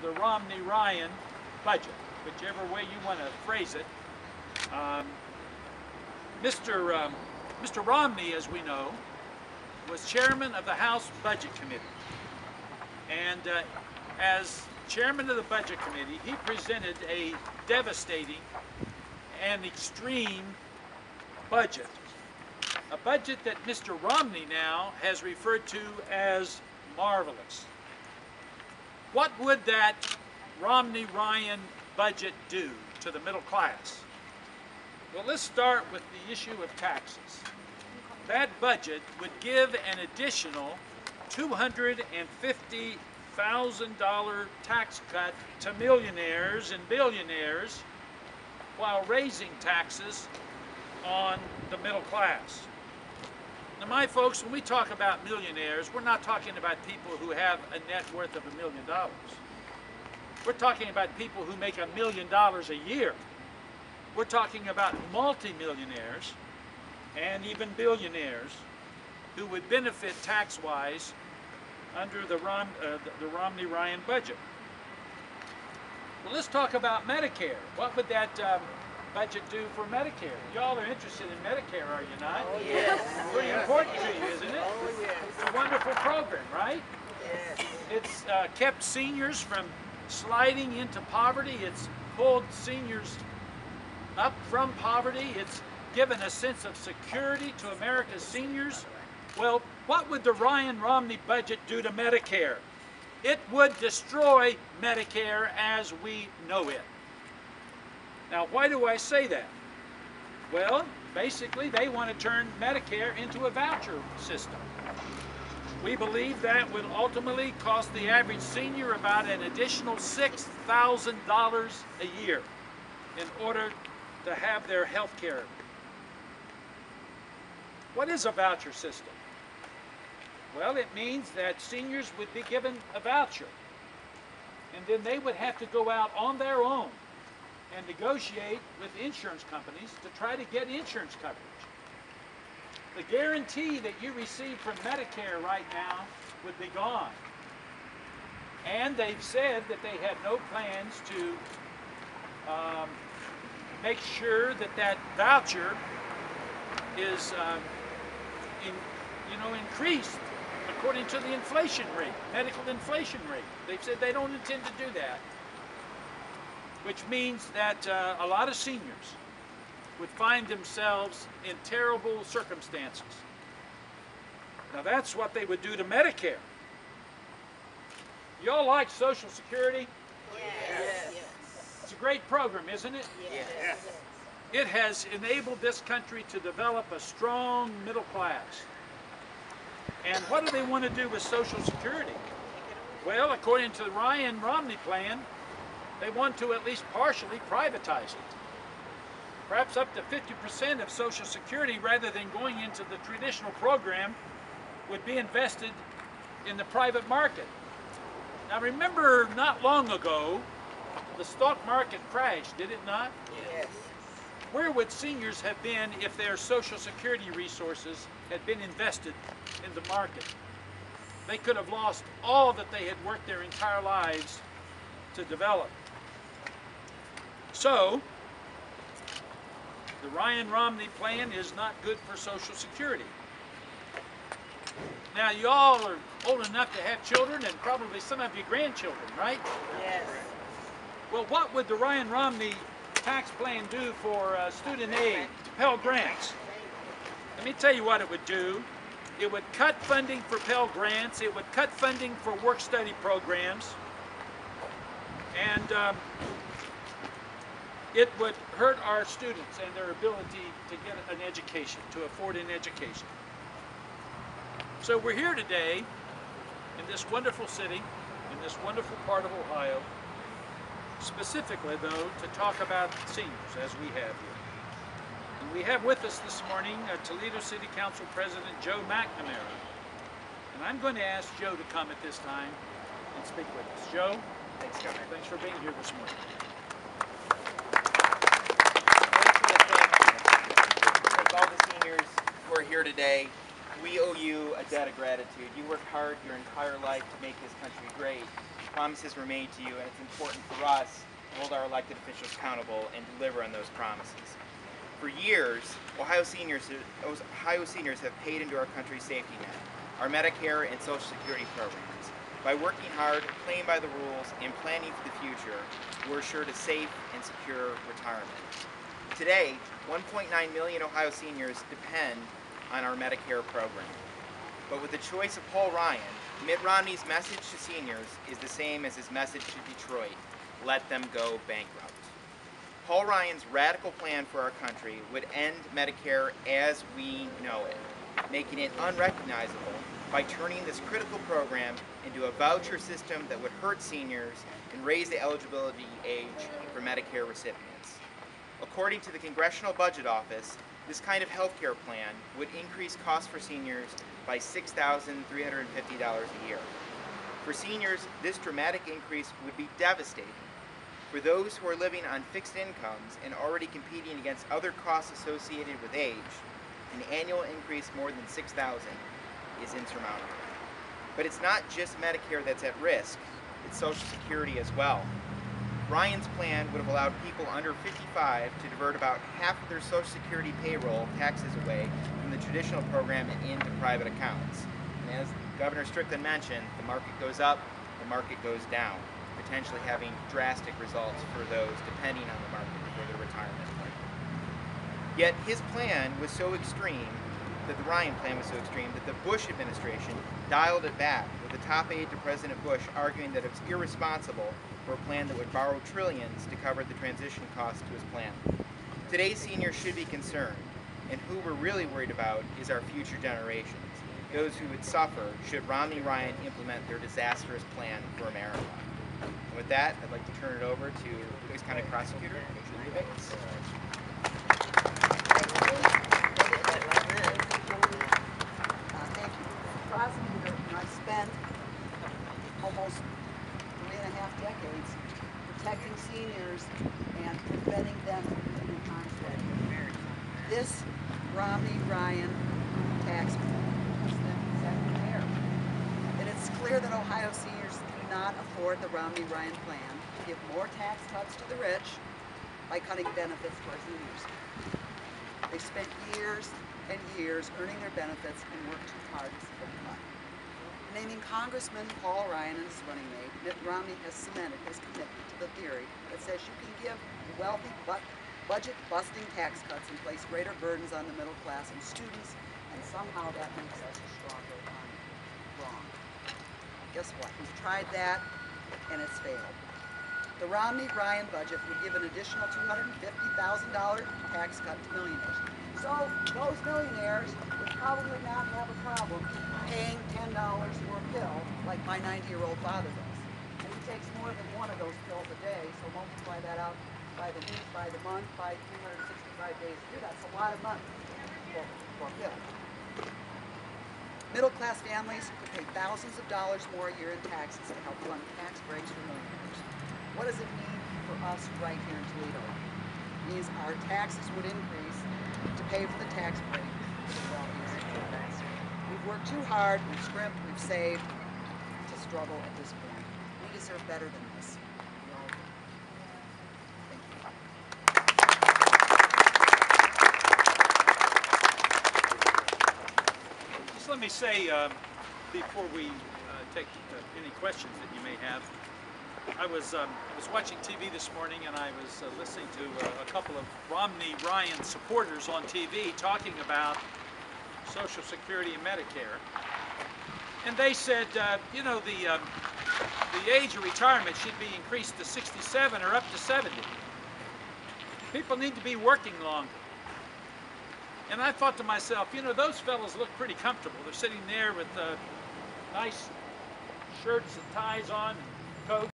the Romney-Ryan budget, whichever way you want to phrase it. Mr. Romney, as we know, was chairman of the House Budget Committee. And as chairman of the Budget Committee, he presented a devastating and extreme budget. A budget that Mr. Romney now has referred to as marvelous. What would that Romney-Ryan budget do to the middle class? Well, let's start with the issue of taxes. That budget would give an additional $250,000 tax cut to millionaires and billionaires while raising taxes on the middle class. Now, my folks, when we talk about millionaires, we're not talking about people who have a net worth of $1 million. We're talking about people who make $1 million a year. We're talking about multi-millionaires and even billionaires who would benefit tax-wise under the Romney-Ryan budget. Well, let's talk about Medicare. What would that budget do for Medicare? Y'all are interested in Medicare, are you not? Oh, yes. Pretty important to you, isn't it? Oh, yes. It's a wonderful program, right? Yes. It's kept seniors from sliding into poverty. It's pulled seniors up from poverty. It's given a sense of security to America's seniors. Well, what would the Ryan-Romney budget do to Medicare? It would destroy Medicare as we know it. Now, why do I say that? Well, basically, they want to turn Medicare into a voucher system. We believe that would ultimately cost the average senior about an additional $6,000 a year in order to have their health care. What is a voucher system? Well, it means that seniors would be given a voucher, and then they would have to go out on their own and negotiate with insurance companies to try to get insurance coverage. The guarantee that you receive from Medicare right now would be gone. And they've said that they have no plans to make sure that that voucher is increased according to the inflation rate, medical inflation rate. They've said they don't intend to do that, which means that a lot of seniors would find themselves in terrible circumstances. Now, that's what they would do to Medicare. Y'all like Social Security? Yes. It's a great program, isn't it? Yes. It has enabled this country to develop a strong middle class. And what do they want to do with Social Security? Well, according to the Ryan-Romney plan, they want to at least partially privatize it. Perhaps up to 50% of Social Security, rather than going into the traditional program, would be invested in the private market. Now, remember, not long ago, the stock market crashed, did it not? Yes. Where would seniors have been if their Social Security resources had been invested in the market? They could have lost all that they had worked their entire lives to develop. So, the Ryan-Romney plan is not good for Social Security. Now, y'all are old enough to have children, and probably some of you grandchildren, right? Yes. Well, what would the Ryan-Romney tax plan do for student aid, Pell Grants? Let me tell you what it would do. It would cut funding for Pell Grants. It would cut funding for work-study programs. And it would hurt our students and their ability to get an education, to afford an education. So we're here today in this wonderful city, in this wonderful part of Ohio, specifically, though, to talk about seniors, as we have here. And we have with us this morning Toledo City Council President Joe McNamara. And I'm going to ask Joe to come at this time and speak with us. Joe? Thanks, Governor. Thanks for being here this morning. Thank all the seniors who are here today. We owe you a debt of gratitude. You worked hard your entire life to make this country great. promises were made to you, and it's important for us to hold our elected officials accountable and deliver on those promises. For years, Ohio seniors have paid into our country's safety net, our Medicare and Social Security programs. By working hard, playing by the rules, and planning for the future, we're assured a safe and secure retirement. Today, 1.9 million Ohio seniors depend on our Medicare program. But with the choice of Paul Ryan, Mitt Romney's message to seniors is the same as his message to Detroit: let them go bankrupt. Paul Ryan's radical plan for our country would end Medicare as we know it, making it unrecognizable by turning this critical program into a voucher system that would hurt seniors and raise the eligibility age for Medicare recipients. According to the Congressional Budget Office, this kind of health care plan would increase costs for seniors by $6,350 a year. For seniors, this dramatic increase would be devastating. For those who are living on fixed incomes and already competing against other costs associated with age, an annual increase more than $6,000 is insurmountable. But it's not just Medicare that's at risk, it's Social Security as well. Ryan's plan would have allowed people under 55 to divert about half of their Social Security payroll taxes away from the traditional program and into private accounts. And as Governor Strickland mentioned, the market goes up, the market goes down, potentially having drastic results for those depending on the market for their retirement plan. Yet his plan was so extreme, that the Ryan plan was so extreme, that the Bush administration dialed it back, with the top aide to President Bush arguing that it was irresponsible for a plan that would borrow trillions to cover the transition costs to his plan. Today's seniors should be concerned, and who we're really worried about is our future generations, those who would suffer should Romney-Ryan implement their disastrous plan for America. And with that, I'd like to turn it over to Lewis County Prosecutor Julie Bates. Thank you. Prosecutor, I spent almost 3.5 decades protecting seniors and preventing them from being in harm's way. This Romney-Ryan tax plan is exactly there. And it's clear that Ohio seniors cannot afford the Romney-Ryan plan to give more tax cuts to the rich by cutting benefits for our seniors. They spent years and years earning their benefits and worked too hard to see them cut. Naming Congressman Paul Ryan and his running mate, Mitt Romney has cemented his commitment to the theory that says you can give wealthy budget-busting tax cuts and place greater burdens on the middle class and students, and somehow that makes us a stronger economy. Wrong. Guess what? We've tried that, and it's failed. The Romney-Ryan budget would give an additional $250,000 tax cut to millionaires. So those millionaires would probably not have a problem paying $10 for a pill like my 90-year-old father does. And he takes more than one of those pills a day, so multiply that out by the week, by the month, by 365 days a year. That's a lot of money for a pill. Middle-class families could pay thousands of dollars more a year in taxes to help fund tax breaks for millionaires. What does it mean for us right here in Toledo? It means our taxes would increase to pay for the tax break. We've worked too hard, we've scrimped, we've saved to struggle at this point. We deserve better than this. We all do. Thank you. Just let me say, before we take any questions that you may have, I was watching TV this morning, and I was listening to a couple of Romney-Ryan supporters on TV talking about Social Security and Medicare, and they said, you know, the age of retirement should be increased to 67 or up to 70. People need to be working longer. And I thought to myself, you know, those fellows look pretty comfortable. They're sitting there with nice shirts and ties on, and coats.